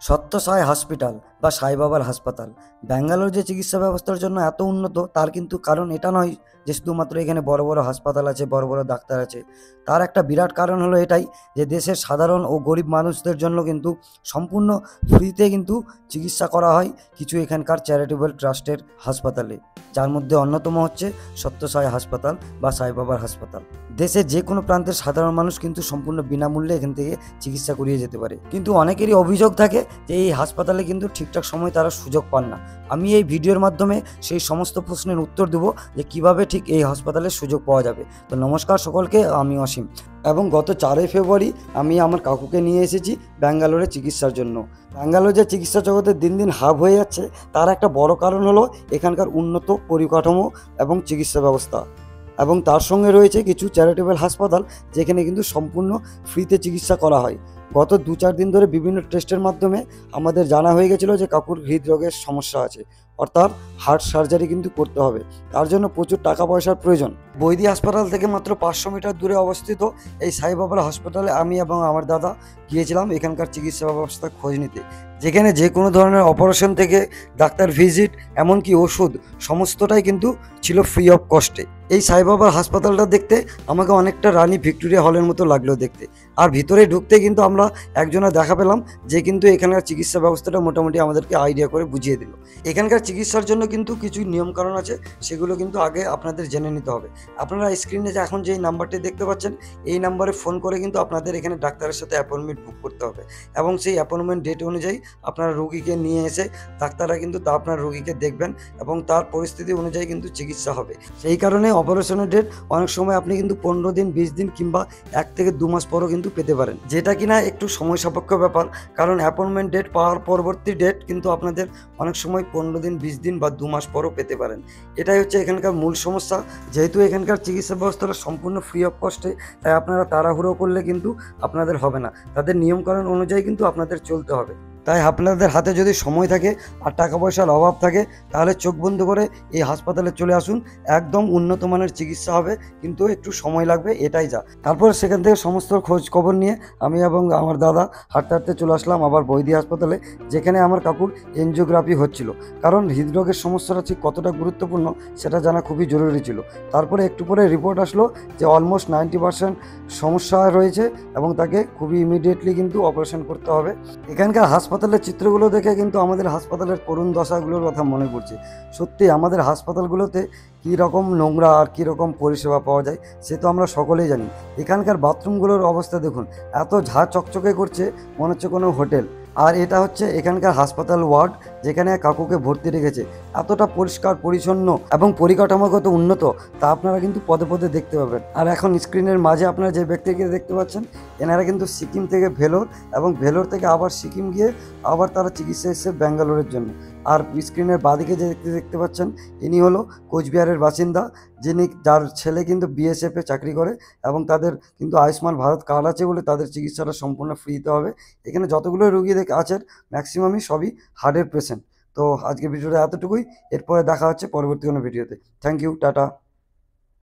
Sathya Sai hospital বা সাই বাবার হাসপাতাল ব্যাঙ্গালোর যে চিকিৎসা ব্যবস্থার জন্য এত উন্নত তার কিন্তু কারণ এটা নয় যে শুধুমাত্র এখানে বড় বড় হাসপাতাল আছে, বড় বড় ডাক্তার আছে। তার একটা বিরাট কারণ হলো এটাই যে দেশের সাধারণ ও গরিব মানুষদের জন্য কিন্তু সম্পূর্ণ ফ্রিতে কিন্তু চিকিৎসা করা হয় কিছু এখানকার চ্যারিটেবল ট্রাস্টের হাসপাতালে, যার মধ্যে অন্যতম হচ্ছে সত্যসাই হাসপাতাল বা সাই বাবার হাসপাতাল। দেশের যে কোনো প্রান্তের সাধারণ মানুষ কিন্তু সম্পূর্ণ বিনামূল্যে এখান থেকে চিকিৎসা করিয়ে যেতে পারে। কিন্তু অনেকেরই অভিযোগ থাকে যে এই হাসপাতালে কিন্তু ঠিকঠাক সময় তারা সুযোগ পান না। আমি এই ভিডিওর মাধ্যমে সেই সমস্ত প্রশ্নের উত্তর দেব যে কিভাবে ঠিক এই হাসপাতালে সুযোগ পাওয়া যাবে। তো নমস্কার সকলকে, আমি অসীম এবং গত 4ই ফেব্রুয়ারি আমি আমার কাকুকে নিয়ে এসেছি ব্যাঙ্গালোরে চিকিৎসার জন্য। ব্যাঙ্গালোর যে চিকিৎসা জগতে দিন দিন হাব হয়ে যাচ্ছে তার একটা বড় কারণ হলো এখানকার উন্নত পরিকাঠামো এবং চিকিৎসা ব্যবস্থা, এবং তার সঙ্গে রয়েছে কিছু চ্যারিটেবল হাসপাতাল যেখানে কিন্তু সম্পূর্ণ ফ্রিতে চিকিৎসা করা হয়। গত 2-4 দিন ধরে বিভিন্ন টেস্টের মাধ্যমে আমাদের জানা হয়ে গেছিলো যে কাকুর হৃদরোগের সমস্যা আছে, অর্থাৎ হার্ট সার্জারি কিন্তু করতে হবে। তার জন্য প্রচুর টাকা পয়সার প্রয়োজন। বৈদি হাসপাতাল থেকে মাত্র 500 মিটার দূরে অবস্থিত এই সাই বাবার হাসপাতালে আমি এবং আমার দাদা গিয়েছিলাম এখানকার চিকিৎসা ব্যবস্থার খোঁজ নিতে, যেখানে যে কোনো ধরনের অপারেশন থেকে ডাক্তার ভিজিট এমনকি ওষুধ সমস্তটাই কিন্তু ছিল ফ্রি অফ কস্টে। এই সাই বাবার হাসপাতালটা দেখতে আমাকে অনেকটা রানী ভিক্টোরিয়া হলের মতো লাগলো দেখতে, আর ভিতরে ঢুকতে কিন্তু আমরা একজনের দেখা পেলাম যে কিন্তু এখানকার চিকিৎসা ব্যবস্থাটা মোটামুটি আমাদেরকে আইডিয়া করে বুঝিয়ে দিল। এখানকার চিকিৎসার জন্য কিন্তু কিছু নিয়মকানুন আছে, সেগুলো কিন্তু আগে আপনাদের জেনে নিতে হবে। আপনারা স্ক্রিনে যে এখন যেই নাম্বারটি দেখতে পাচ্ছেন এই নাম্বারে ফোন করে কিন্তু আপনাদের এখানে ডাক্তারের সাথে অ্যাপয়েন্টমেন্ট বুক করতে হবে, এবং সেই অ্যাপয়েন্টমেন্ট ডেট অনুযায়ী আপনারা রোগীকে নিয়ে এসে ডাক্তাররা কিন্তু আপনার রোগীকে দেখবেন এবং তার পরিস্থিতি অনুযায়ী কিন্তু চিকিৎসা হবে। সেই কারণে অপারেশনের ডেট অনেক সময় আপনি কিন্তু 15 দিন, 20 দিন কিংবা 1 থেকে 2 মাস পরও কিন্তু পেতে পারেন, যেটা কিনা একটু সময় সাপেক্ষ ব্যাপার। কারণ অ্যাপয়েন্টমেন্ট ডেট পাওয়ার পরবর্তী ডেট কিন্তু আপনাদের অনেক সময় 15 দিন, 20 দিন বা 2 মাস পরও পেতে পারেন। এটাই হচ্ছে এখানকার মূল সমস্যা। যেহেতু এখানকার চিকিৎসা ব্যবস্থাটা সম্পূর্ণ ফ্রি অফ কস্টে, তাই আপনারা তাড়াহুড়ো করলে কিন্তু আপনাদের হবে না। তাদের নিয়মকানুন অনুযায়ী কিন্তু আপনাদের চলতে হবে। তাই আপনাদের হাতে যদি সময় থাকে আর টাকা পয়সার অভাব থাকে তাহলে চোখ বন্ধ করে এই হাসপাতালে চলে আসুন। একদম উন্নত মানের চিকিৎসা হবে, কিন্তু একটু সময় লাগবে, এটাই যা। তারপর সেখান থেকে সমস্ত খোঁজ খবর নিয়ে আমি এবং আমার দাদা হাঁটতে হাঁটতে চলে আসলাম আবার বৈদি হাসপাতালে, যেখানে আমার কাকুর এনজিওগ্রাফি হচ্ছিল। কারণ হৃদরোগের সমস্যাটা ঠিক কতটা গুরুত্বপূর্ণ সেটা জানা খুবই জরুরি ছিল। তারপরে একটু পরে রিপোর্ট আসলো যে অলমোস্ট 90% সমস্যা রয়েছে এবং তাকে খুবই ইমিডিয়েটলি কিন্তু অপারেশন করতে হবে। এখানকার হাসপাতালের চিত্রগুলো দেখে কিন্তু আমাদের হাসপাতালের করুণ দশাগুলোর কথা মনে পড়ছে। সত্যি আমাদের হাসপাতালগুলোতে কী রকম নোংরা আর কী রকম পরিষেবা পাওয়া যায় সে তো আমরা সকলেই জানি। এখানকার বাথরুমগুলোর অবস্থা দেখুন, এত ঝাঁ চকচকে করছে মনে হচ্ছে কোনো হোটেল। আর এটা হচ্ছে এখানকার হাসপাতাল ওয়ার্ড যেখানে কাকুকে ভর্তি রেখেছে। এতটা পরিষ্কার পরিচ্ছন্ন এবং পরিকাঠামোগত উন্নত তা আপনারা কিন্তু পদে পদে দেখতে পাবেন। আর এখন স্ক্রিনের মাঝে আপনারা যে ব্যক্তিকে দেখতে পাচ্ছেন এনারা কিন্তু সিকিম থেকে ভেলোর এবং ভেলোর থেকে আবার সিকিম গিয়ে আবার তারা চিকিৎসা এসেছে ব্যাঙ্গালোরের জন্য। আর স্ক্রিনের বাঁদিকে যে দেখতে পাচ্ছেন ইনি হলো কোচবিহারের বাসিন্দা, যার ছেলে কিন্তু বিএসএফে চাকরি করে এবং তাদের কিন্তু আয়ুষ্মান ভারত কার্ড আছে বলে তাদের চিকিৎসাটা সম্পূর্ণ ফ্রিতে হবে। এখানে যতগুলো রুগী আছেন ম্যাক্সিমামই সবই হার্টের পেশেন্ট। তো আজকে ভিডিওটা এতটুকুই, এরপরে দেখা হচ্ছে পরবর্তী কোনো ভিডিওতে। Thank you, tata.